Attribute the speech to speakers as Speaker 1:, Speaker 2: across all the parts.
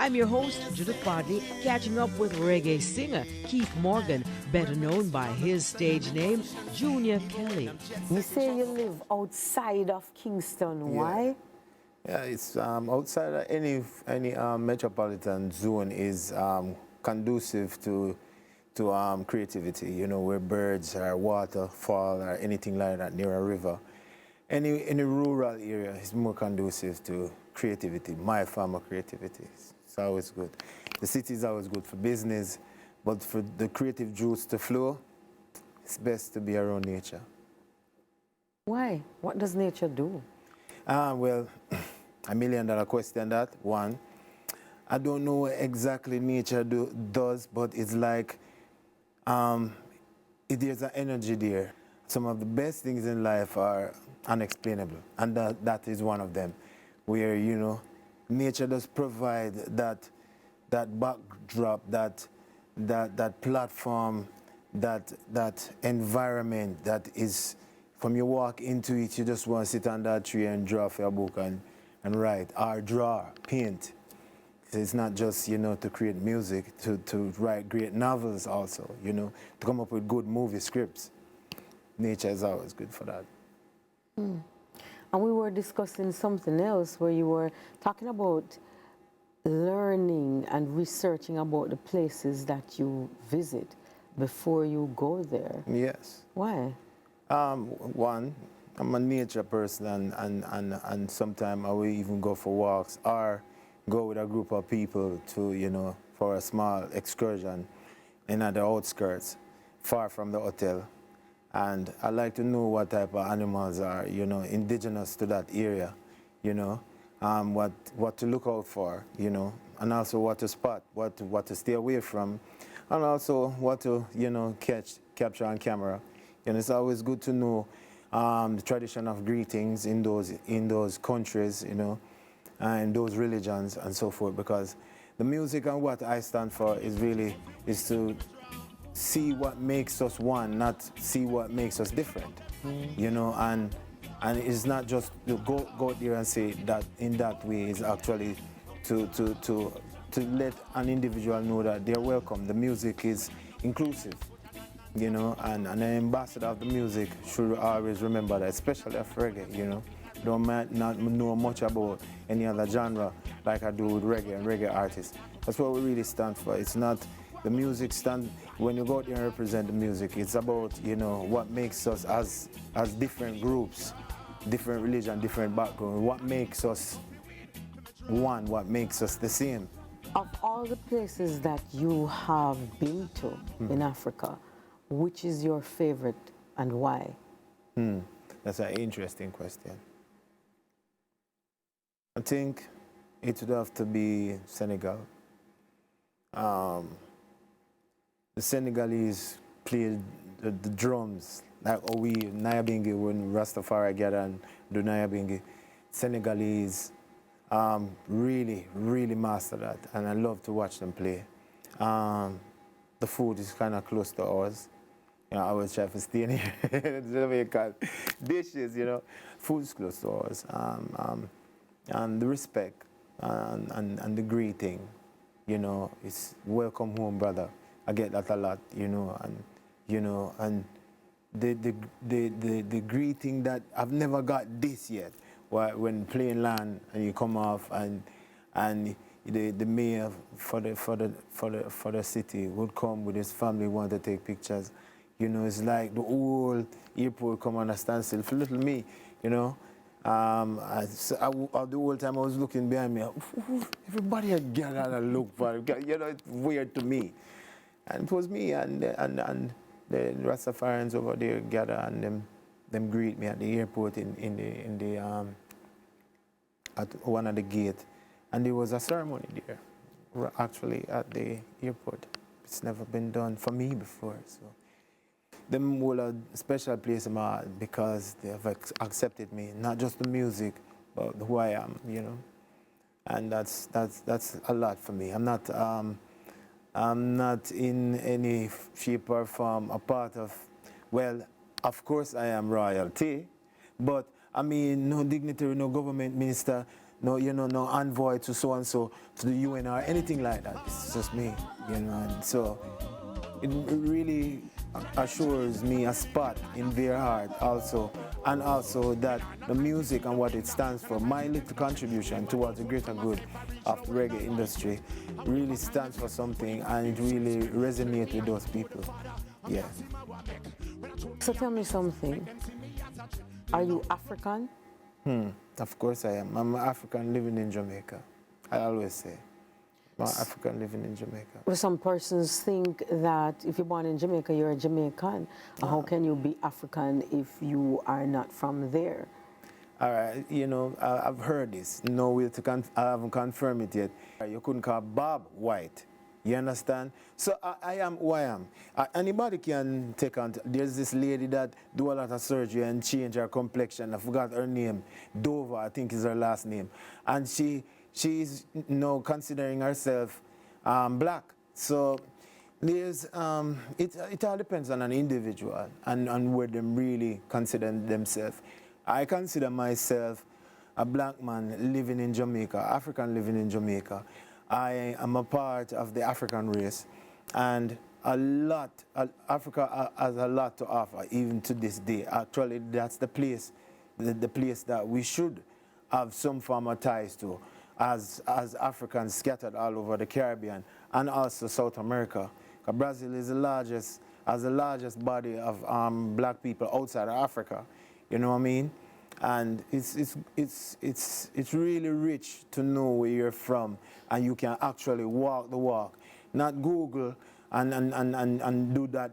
Speaker 1: I'm your host, Judith Bodley, catching up with reggae singer Keith Morgan, better known by his stage name, Junior Kelly.
Speaker 2: You say you live outside of Kingston. Why?
Speaker 3: Yeah, it's outside of any metropolitan zone is conducive to creativity. You know, where birds or waterfall or anything like that near a river. Any rural area is more conducive to creativity. My form of creativity. It's always good. The city is always good for business, but for the creative juice to flow, it's best to be around nature.
Speaker 2: Why? What does nature do?
Speaker 3: Well, $1 million question that, one. I don't know what exactly nature does, but it's like there's an energy there. Some of the best things in life are unexplainable, and that is one of them, where, you know, nature does provide that backdrop, that platform, that environment that is, from you walk into it, you just want to sit under a tree and draw for a book and write, or draw, paint. It's not just, you know, to create music, to write great novels also, you know, to come up with good movie scripts. Nature is always good for that.
Speaker 2: Mm. And we were discussing something else where you were talking about learning and researching about the places that you visit before you go there.
Speaker 3: Yes.
Speaker 2: Why?
Speaker 3: One, I'm a nature person, and sometimes I will even go for walks or go with a group of people to, you know, for a small excursion in the outskirts, far from the hotel. And I like to know what type of animals are, you know, indigenous to that area, you know, what to look out for, you know, and also what to spot, what to stay away from, and also what to, you know, capture on camera. And it's always good to know the tradition of greetings in those countries, you know, and those religions and so forth, because the music and what I stand for is to see what makes us one, not see what makes us different. You know, and it's not just to go there and say that in that way. Is actually to let an individual know that they're welcome. The music is inclusive, you know, and an ambassador of the music should always remember that, especially of reggae, you know. Don't not know much about any other genre like I do with reggae and reggae artists. That's what we really stand for. It's not the music stand, when you go out there and represent the music, it's about, you know, what makes us as different groups, different religion, different background, what makes us one, what makes us the same.
Speaker 2: Of all the places that you have been to in Africa, which is your favorite and why?
Speaker 3: That's an interesting question. I think it would have to be Senegal. The Senegalese play the drums, like we, Nyabingi, when Rastafari gather and do Nyabingi. Senegalese really, really master that, and I love to watch them play. The food is kind of close to ours. You know, I always try to stay in here, Jamaican dishes, you know. Food is close to ours. And the respect and the greeting, you know, it's welcome home, brother. I get that a lot, you know, and the greeting that I've never got this yet. When playing land and you come off and the mayor for the city would come with his family, want to take pictures. You know, it's like the whole airport come on a standstill for little me, you know. The whole time I was looking behind me, everybody had gathered and look for it. You know, it's weird to me. And it was me and the Rastafarians over there gather and them greet me at the airport at one of the gate. And there was a ceremony there, actually at the airport. It's never been done for me before. So them will a special place in my heart because they have accepted me, not just the music, but who I am, you know. And that's a lot for me. I'm not in any shape or form a part of, well, of course I am royalty, but I mean, no dignitary, no government minister, no, you know, no envoy to so and so to the UN or anything like that. It's just me, you know. And so it really assures me a spot in their heart also, and also that the music and what it stands for, my little contribution towards the greater good of the reggae industry, really stands for something, and it really resonates with those people. Yeah.
Speaker 2: So tell me something. Are you African?
Speaker 3: Of course I am. I'm African living in Jamaica. I always say. I'm African living in Jamaica.
Speaker 2: Well, some persons think that if you're born in Jamaica, you're a Jamaican. How can you be African if you are not from there?
Speaker 3: All right, you know, I've heard this. No way to I haven't confirmed it yet. You couldn't call Bob white. You understand? So I am who I am. Anybody can take on. There's this lady that do a lot of surgery and change her complexion. I forgot her name. Dover, I think is her last name. And she's now considering herself black. So there's it all depends on an individual and where them really consider themselves. I consider myself a black man living in Jamaica, African living in Jamaica. I am a part of the African race, and Africa has a lot to offer, even to this day. Actually, that's the place that we should have some form of ties to, as Africans scattered all over the Caribbean and also South America. Brazil is has the largest body of black people outside of Africa. You know what I mean? And it's really rich to know where you're from, and you can actually walk the walk, not Google and do that.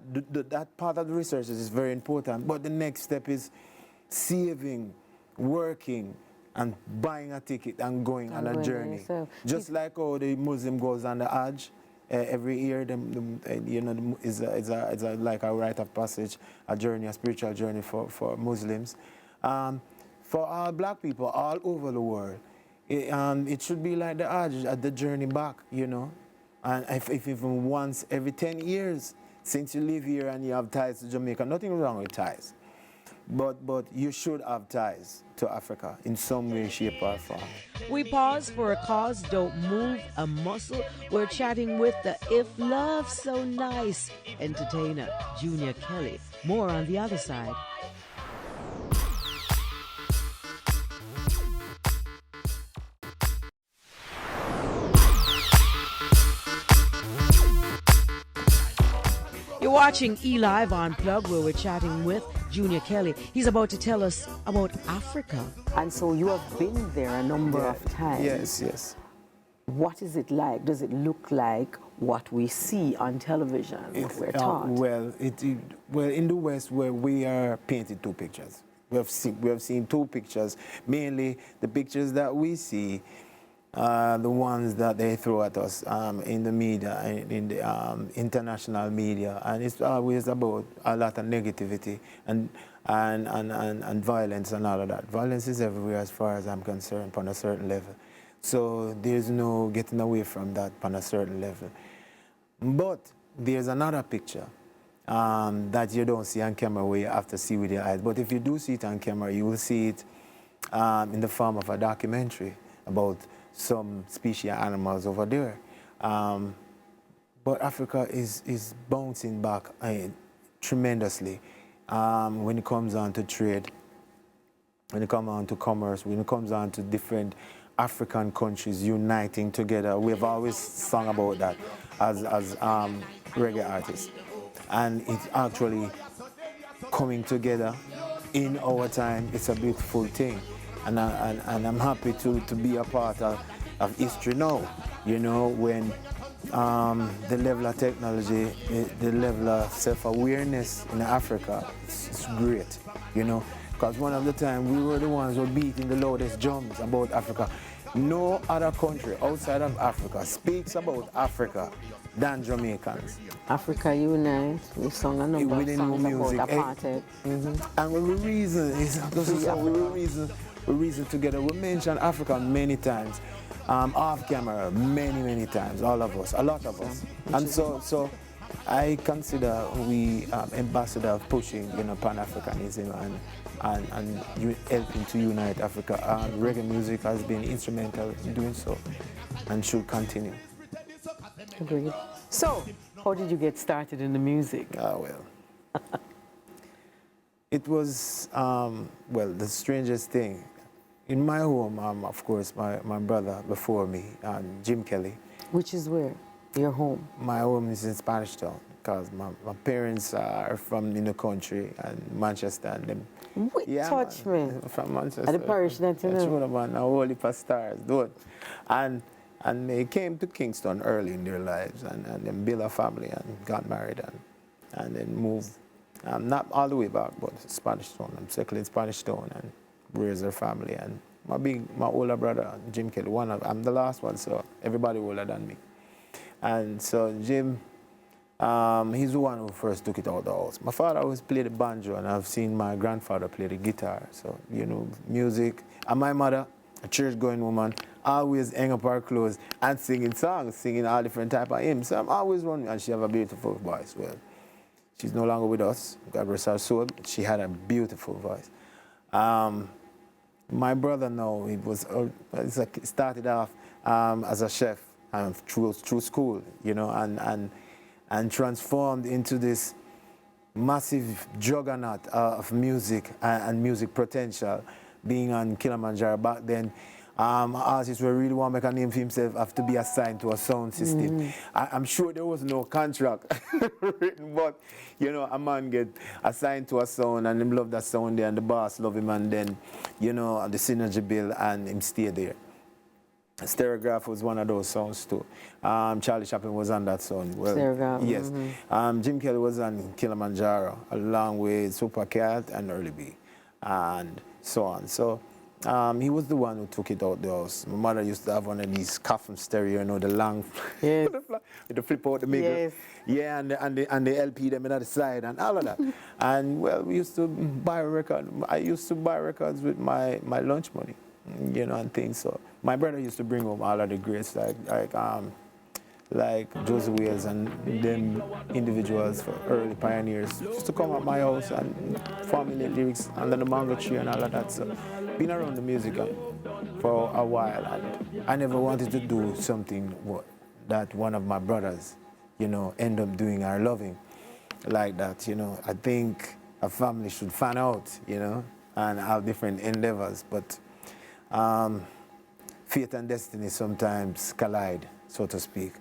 Speaker 3: That part of the research is very important. But the next step is saving, working, and buying a ticket and going on a journey. Just like how the Muslim goes on the Hajj every year, you know, is like a rite of passage, a journey, a spiritual journey for Muslims. For all black people all over the world, it should be like the Hajj, the journey back, you know. And if even once every 10 years, since you live here and you have ties to Jamaica, nothing wrong with ties. But you should have ties to Africa in some way, shape, or form.
Speaker 1: We pause for a cause, don't move a muscle. We're chatting with the If Love's So Nice entertainer, Junior Kelly. More on the other side. You're watching eLive Unplugged, where we're chatting with Junior Kelly. He's about to tell us about Africa.
Speaker 2: And so you have been there a number of times.
Speaker 3: Yes.
Speaker 2: What is it like? Does it look like what we see on television, what we're taught?
Speaker 3: Well, in the West, where we are painted two pictures. We have seen two pictures. Mainly, the pictures that we see the ones that they throw at us in the media, in the international media, and it's always about a lot of negativity and violence and all of that. Violence is everywhere as far as I'm concerned, on a certain level. So there's no getting away from that on a certain level. But there's another picture that you don't see on camera where you have to see with your eyes. But if you do see it on camera, you will see it in the form of a documentary about some species of animals over there. But Africa is bouncing back tremendously when it comes on to trade, when it comes on to commerce, when it comes on to different African countries uniting together. We've always sung about that as reggae artists. And it's actually coming together in our time. It's a beautiful thing. And I'm happy to be a part of history now, you know, when the level of technology, the level of self-awareness in Africa, it's great, you know, because one of the time we were the ones who were beating the loudest drums about Africa. No other country outside of Africa speaks about Africa than Jamaicans.
Speaker 2: Africa Unite, we sung a number of songs about apartheid.
Speaker 3: And the reason is, we reason together. We mentioned Africa many times, off camera, many times, all of us, a lot of us. And so I consider we ambassador of pushing, Pan-Africanism and helping to unite Africa. Reggae music has been instrumental in doing so and should continue.
Speaker 2: Agreed. So, how did you get started in the music?
Speaker 3: Well, it was, the strangest thing. In my home, of course, my brother before me, Jim Kelly.
Speaker 2: Which is where? Your home?
Speaker 3: My home is in Spanish Town because my parents are from in the country and Manchester. And them,
Speaker 2: touch me.
Speaker 3: From Manchester.
Speaker 2: At the parish that you know.
Speaker 3: True, man, a holy stars, dude. And they came to Kingston early in their lives and then built a family and got married and then moved. Not all the way back, but Spanish Town. I'm settled in Spanish Town and raised their family. And my older brother, Jim Kelly, I'm the last one, so everybody older than me. And so Jim, he's the one who first took it out of the house. My father always played the banjo, and I've seen my grandfather play the guitar. So, music. And my mother, a church-going woman, always hang up her clothes and singing songs, singing all different type of hymns. So I'm always running, and she have a beautiful voice. Well, she's no longer with us. God rest her soul. She had a beautiful voice. My brother now, he started off as a chef through school, and transformed into this massive juggernaut of music and music potential, being on Kilimanjaro. Back then, artists who really want to make a name for himself have to be assigned to a sound system. I'm sure there was no contract written, but a man get assigned to a sound and him love that sound there and the boss love him, and then the synergy build and him stay there. Stereograph was one of those songs too. Charlie Chaplin was on that song. Well,
Speaker 2: Stereograph.
Speaker 3: Yes. Jim Kelly was on Kilimanjaro along with Supercat and Early B and so on. So he was the one who took it out the house. My mother used to have one of these coffin stereo, the long,
Speaker 2: yes.
Speaker 3: with the flip out the middle.
Speaker 2: Yes.
Speaker 3: Yeah, and the LP them on the side and all of that. And well, we used to buy a record. I used to buy records with my lunch money, and things. So my brother used to bring home all of the greats like Josie Wales and them individuals for early pioneers used to come at my house and formulate lyrics under the mango tree and all of that. So been around the music for a while, and I never wanted to do something that one of my brothers, end up doing or loving like that. I think a family should fan out, and have different endeavors, but fate and destiny sometimes collide, so to speak.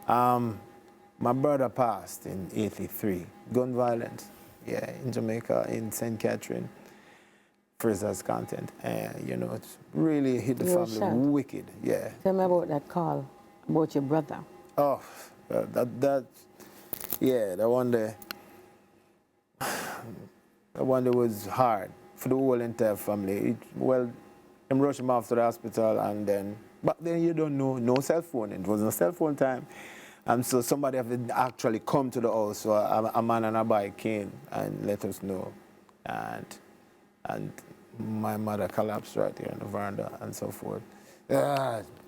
Speaker 3: My brother passed in '83, gun violence, in Jamaica, in St. Catherine, Fraser's content, and it's really hit the family wicked,
Speaker 2: Tell me about that call, about your brother.
Speaker 3: Oh, that one day, was hard for the whole entire family. Them rushed him off to the hospital, and then, back then you don't know, no cell phone. It wasn't a cell phone time. So somebody had to actually come to the house. So a man on a bike came and let us know. And my mother collapsed right here on the veranda and so forth.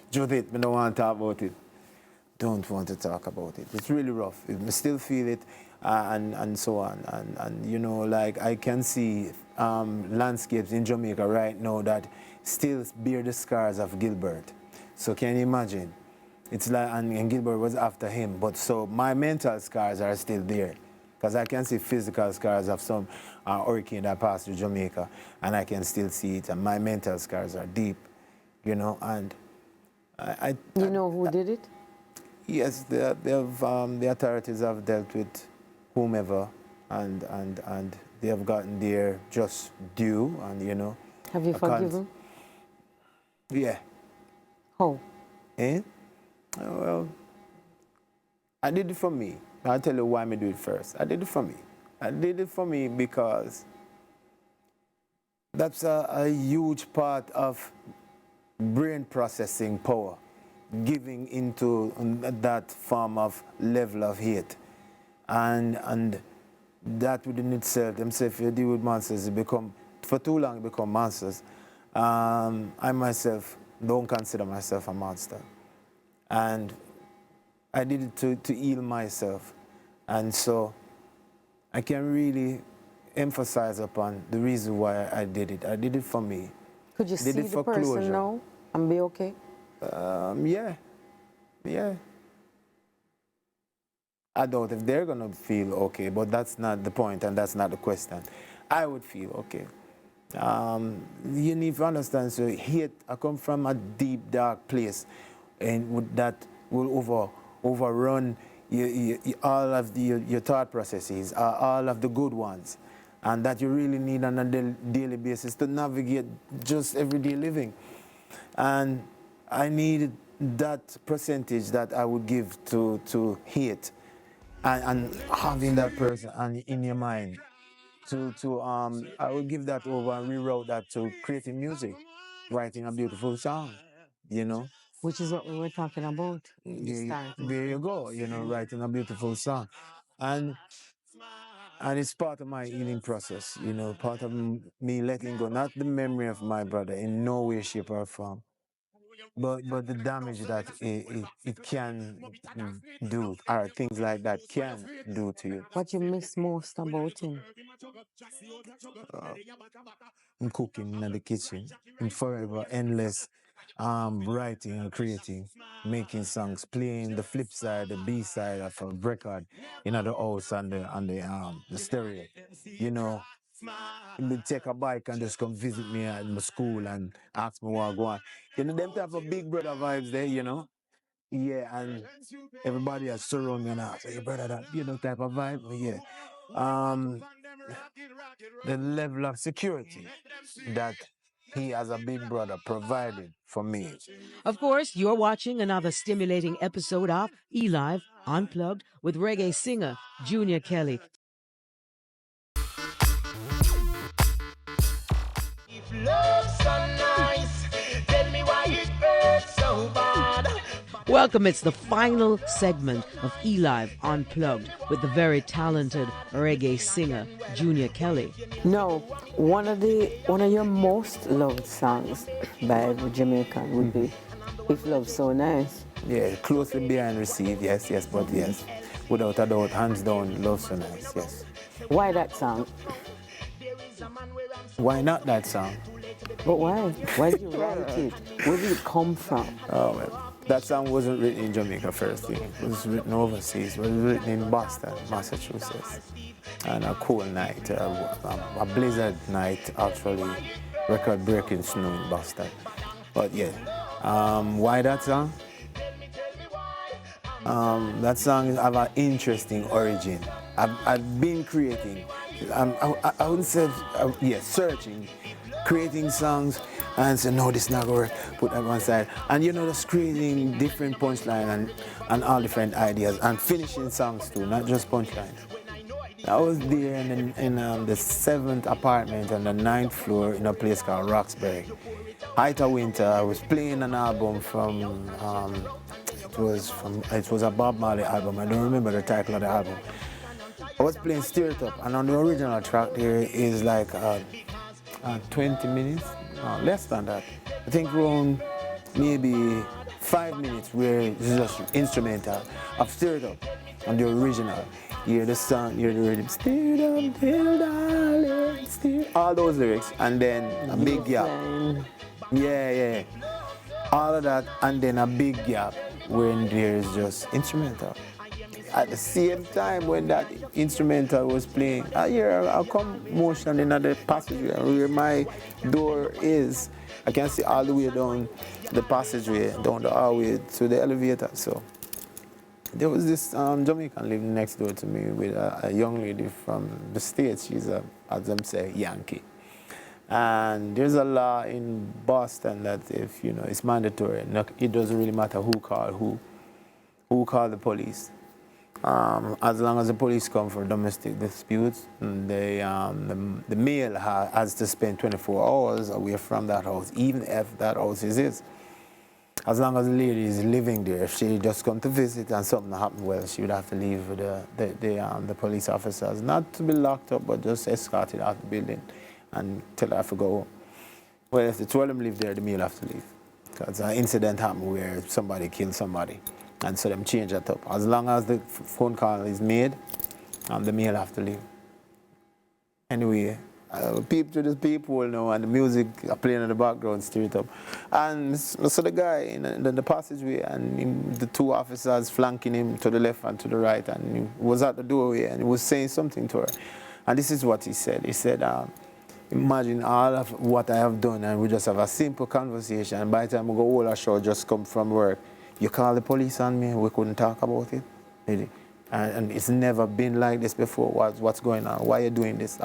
Speaker 3: Judith, I don't want to talk about it. Don't want to talk about it. It's really rough. I still feel it and so on. And I can see landscapes in Jamaica right now that still bear the scars of Gilbert. So can you imagine? It's like, and Gilbert was after him, but so my mental scars are still there. Because I can see physical scars of some hurricane that passed through Jamaica, and I can still see it, and my mental scars are deep, and
Speaker 2: You know who did it?
Speaker 3: Yes, the authorities have dealt with whomever, and they have gotten their just due, and
Speaker 2: Have you forgiven?
Speaker 3: Yeah.
Speaker 2: How?
Speaker 3: Well, I did it for me. I'll tell you why I do it first. I did it for me. I did it for me because that's a huge part of brain processing power, giving into that form of level of hate. And that within itself, if you deal with monsters, for too long, it become monsters. I myself don't consider myself a monster. And I did it to heal myself And so I can really emphasize upon the reason why I did it. I did it for me.
Speaker 2: Could you
Speaker 3: Did
Speaker 2: see
Speaker 3: it
Speaker 2: the
Speaker 3: for
Speaker 2: person
Speaker 3: closure.
Speaker 2: now and be okay?
Speaker 3: Yeah. I doubt if they're gonna feel okay, but that's not the point and that's not the question. I would feel okay. You need to understand, so hate, I come from a deep, dark place, and that will overrun all of your thought processes, all of the good ones, and that you really need on a daily basis to navigate just everyday living. And I needed that percentage that I would give to hate, and having that person in your mind I would give that over and reroute that to creating music, writing a beautiful song, you know.
Speaker 2: Which is what we were talking about in the starting.
Speaker 3: There you go, writing a beautiful song. And it's part of my healing process, part of me letting go, not the memory of my brother in no way, shape, or form, but the damage that it can do, or things like that can do to you.
Speaker 2: What you miss most about him?
Speaker 3: I'm cooking in the kitchen, and forever endless writing and creating, making songs, playing the flip side, the B side of a record in the house and the stereo. He would take a bike and just come visit me at my school and ask me what I go on. Them type of big brother vibes there, Yeah, and everybody has surrounded me and ask, hey brother, that type of vibe. Yeah. The level of security that he as a big brother provided for me.
Speaker 1: Of course, you're watching another stimulating episode of eLive Unplugged with reggae singer Junior Kelly.
Speaker 4: If love's so nice, tell me why it hurts so bad.
Speaker 1: Welcome, it's the final segment of eLive Unplugged with the very talented reggae singer Junior Kelly.
Speaker 2: No, one of your most loved songs by the Jamaican would be If Love's So Nice.
Speaker 3: Yeah, closely behind Receive, yes, but yes. Without a doubt, hands down, Love So Nice, yes.
Speaker 2: Why that song?
Speaker 3: Why not that song?
Speaker 2: But why? Why did you write it? Where did it come from?
Speaker 3: Oh, well, that song wasn't written in Jamaica first thing. It was written overseas. It was written in Boston, Massachusetts. And a cool night, a blizzard night, actually, record-breaking snow in Boston. But yeah, why that song? That song have an interesting origin. I've been creating, I wouldn't say, searching, creating songs, and say, no, this not going to work, put that one side. And just creating different punchline and all different ideas, and finishing songs too, not just punchline. I was there in the 7th apartment on the 9th floor in a place called Roxbury. Height of Winter, I was playing an album from, it was a Bob Marley album. I don't remember the title of the album. I was playing Stir It Up, and on the original track there is like 20 minutes, no, less than that. I think around maybe 5 minutes where it's just instrumental of Stir It Up on the original. You hear the song, you hear the rhythm, stir it up, dear darling, stir, all those lyrics, and then a big gap. Yeah. All of that, and then a big gap when there's just instrumental. At the same time when that instrumental was playing, I hear a commotion in the passageway where my door is. I can see all the way down the passageway, down the hallway to the elevator. So there was this Jamaican living next door to me with a young lady from the States. She's as them say, Yankee. And there's a law in Boston that if, it's mandatory. It doesn't really matter who called the police. As long as the police come for domestic disputes, the male has to spend 24 hours away from that house, even if that house is his. As long as the lady is living there, if she just come to visit and something happened, well, she would have to leave with the police officers, not to be locked up, but just escorted out the building and tell her to go home. Well, if the two of them live there, the male have to leave. Because an incident happened where somebody killed somebody. And so them change that up. As long as the phone call is made, the male have to leave. Anyway, peep to the people now, and the music are playing in the background, stir it up. And so the guy in the passageway, and the two officers flanking him to the left and to the right, and he was at the doorway, and he was saying something to her. And this is what he said. He said, imagine all of what I have done, and we just have a simple conversation, and by the time we go all our show, just come from work, you call the police on me, we couldn't talk about it. Really. And it's never been like this before. What's going on? Why are you doing this?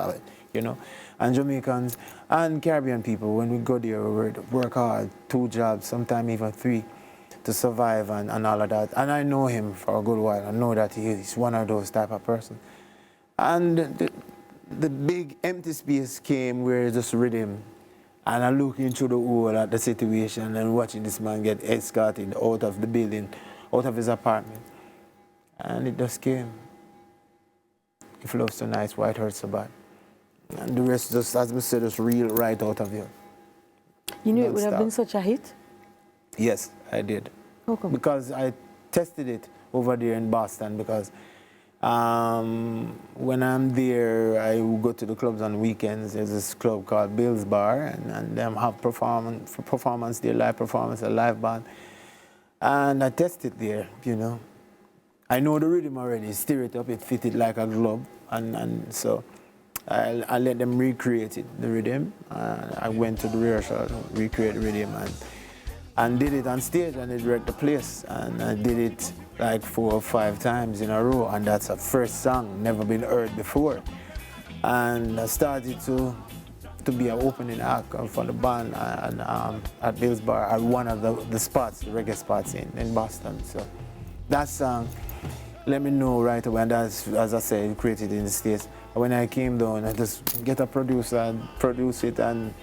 Speaker 3: You know? And Jamaicans and Caribbean people, when we go there, we work hard, 2 jobs, sometimes even 3, to survive and all of that. And I know him for a good while. I know that he's one of those type of person. And the big empty space came where it's just rhythm. And I'm looking through the hole at the situation and watching this man get escorted out of the building, out of his apartment. And it just came. If love's so nice, why it hurts so bad? And the rest just, as we said, just reel right out of you.
Speaker 2: You knew it would have been such a hit?
Speaker 3: Yes, I did.
Speaker 2: How come?
Speaker 3: Because I tested it over there in Boston, because when I'm there, I will go to the clubs on weekends. There's this club called Bill's Bar, and them have performance there, live performance, a live band. And I tested there, you know. I know the rhythm already, stir it up, it fitted like a glove, and so I let them recreate it, the rhythm. I went to the rehearsal, recreate the rhythm, and did it on stage, and it wrecked the place. And I did it like 4 or 5 times in a row, and that's a first song, never been heard before. And I started to be an opening act for the band at Bill's Bar, at one of the spots, the reggae spots in Boston. So that song, let me know right away, and that's, as I said, created in the States. When I came down, I just get a producer and produce it, and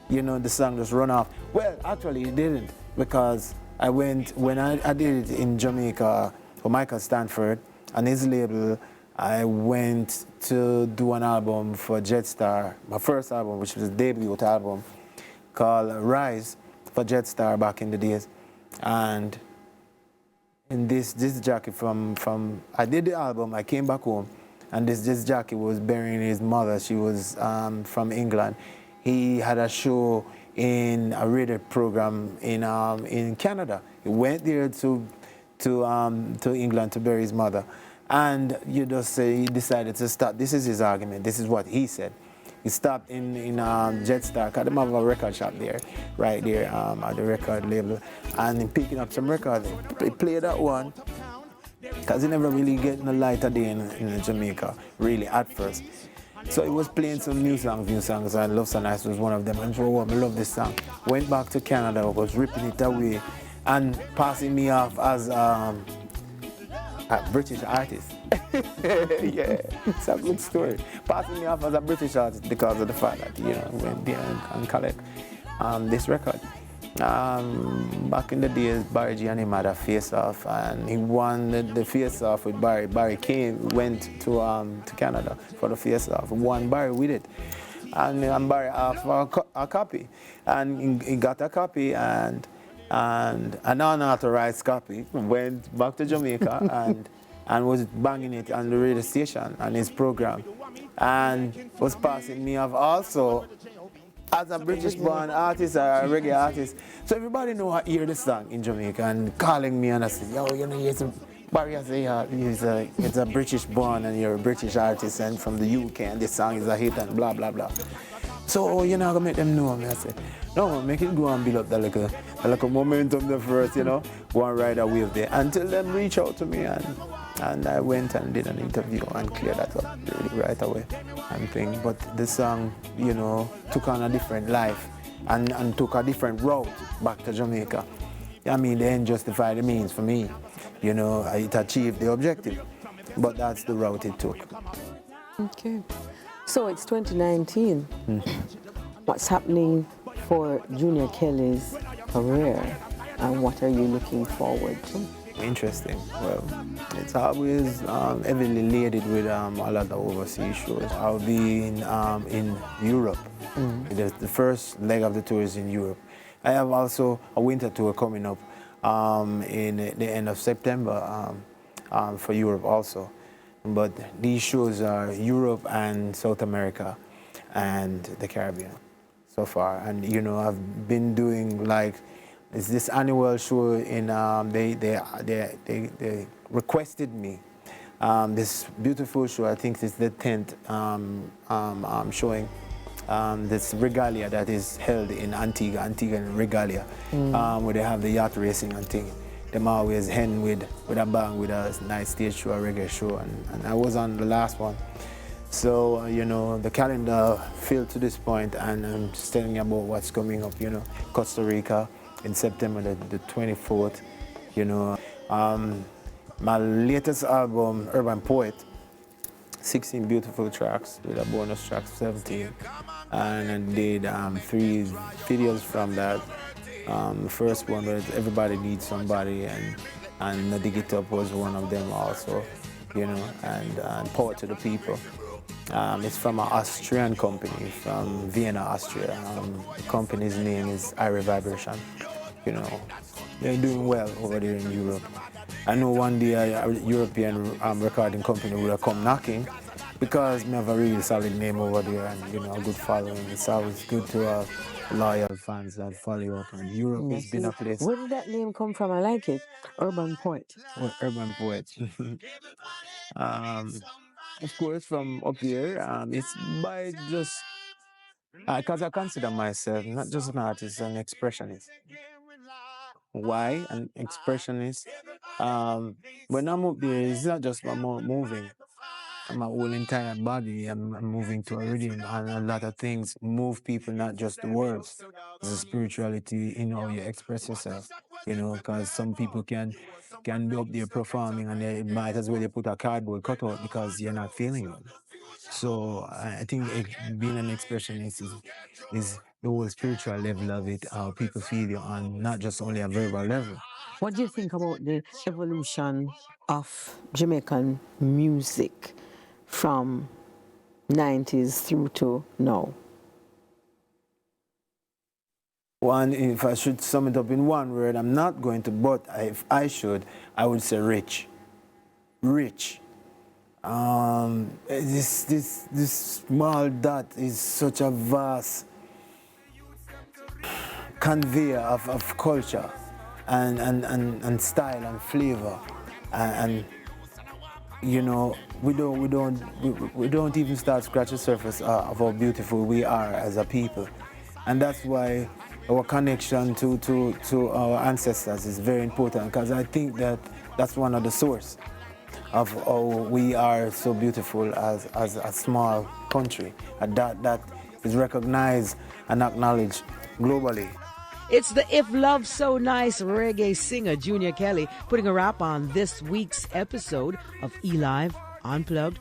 Speaker 3: you know, the song just run off. Well, actually it didn't, because I went, when I did it in Jamaica for Michael Stanford and his label, I went to do an album for Jetstar, my first album, which was a debut album called Rise for Jetstar back in the days. And in this jockey from I did the album, I came back home, and this jockey was burying his mother. She was from England. He had a show in a radio program in Canada. He went there to England to bury his mother, and you just say he decided to stop. This is his argument. This is what he said. He stopped in Jetstar, because they have a record shop there, right there at the record label, and he picking up some records. He played that one, because he never really get no light of day in Jamaica, really, at first. So he was playing some new songs, and Love So Nice was one of them. And so, I love this song. Went back to Canada, was ripping it away, and passing me off as a British artist. Yeah, it's a good story. Passing me off as a British artist because of the fact that, you know, went there and collect this record. Back in the days, Barry G and him had a face-off, and he won the face-off with Barry. Barry went to Canada for the face-off, won Barry with it. And Barry asked for a copy, and he got a copy, and an unauthorized copy, went back to Jamaica and was banging it on the radio station and his program, and was passing me off also as a British-born artist or a reggae artist. So everybody know I hear the song in Jamaica and calling me, and I say, yo, you know, Barry, I say, it's a British-born and you're a British artist and from the UK, and this song is a hit and blah, blah, blah. So you're not going to make them know me. I say, no, make it go and build up that like a momentum there first, you know, go and ride a wave there until them reach out to me, and I went and did an interview and cleared that up really right away and thing. But the song, you know, took on a different life and took a different route back to Jamaica. I mean, the end justified the means for me. You know, it achieved the objective, but that's the route it took.
Speaker 2: Okay. So it's 2019. What's happening for Junior Kelly's career, and what are you looking forward to?
Speaker 3: Interesting. Well, it's always heavily laden with a lot of overseas shows. I'll be in Europe. The first leg of the tour is in Europe. I have also a winter tour coming up in the end of September for Europe also. But these shows are Europe and South America and the Caribbean so far. And you know, I've been doing like it's this annual show in they requested me this beautiful show. I think it's the 10th showing. This regalia that is held in Antigua and Regalia, where they have the yacht racing and thing. Them always end with a bang, with a nice stage show, a reggae show, and I was on the last one. So, you know, the calendar filled to this point, and I'm just telling you about what's coming up, you know. Costa Rica in September the 24th, you know. My latest album, Urban Poet, 16 beautiful tracks with a bonus track 17, and I did 3 videos from that. The first one was Everybody Needs Somebody, and Dig It Up was one of them also, you know, and Power to the People. It's from an Austrian company from Vienna, Austria. The company's name is Irie Vibration. You know, they're doing well over there in Europe. I know one day a European recording company would have come knocking, because we have a really solid name over there and, you know, a good following. It's always good to have loyal fans that follow you up. And Europe has been a place.
Speaker 2: Where did that name come from? I like it. Urban Poet.
Speaker 3: Well, Urban Poet. Of course, from up here, it's by just because I consider myself not just an artist, an expressionist. Why an expressionist? When I'm up there, it's not just about moving. My whole entire body, I'm moving to a rhythm, and a lot of things move people, not just the words. There's a spirituality in how you express yourself, you know, because some people can be up there performing and they might as well they put a cardboard cutout because you're not feeling it. So I think being an expressionist is the whole spiritual level of it, how people feel you on not just only a verbal level.
Speaker 2: What do you think about the evolution of Jamaican music from 90s through to now?
Speaker 3: One, if I should sum it up in one word, I'm not going to, but if I should, I would say rich. Rich. This small dot is such a vast conveyor of culture and style and flavor, and you know, we don't even start scratch the surface of how beautiful we are as a people, and that's why our connection to our ancestors is very important, because I think that's one of the source of how we are so beautiful as a small country, and that is recognized and acknowledged globally.
Speaker 1: It's the If Love So Nice reggae singer Junior Kelly putting a wrap on this week's episode of eLive Unplugged.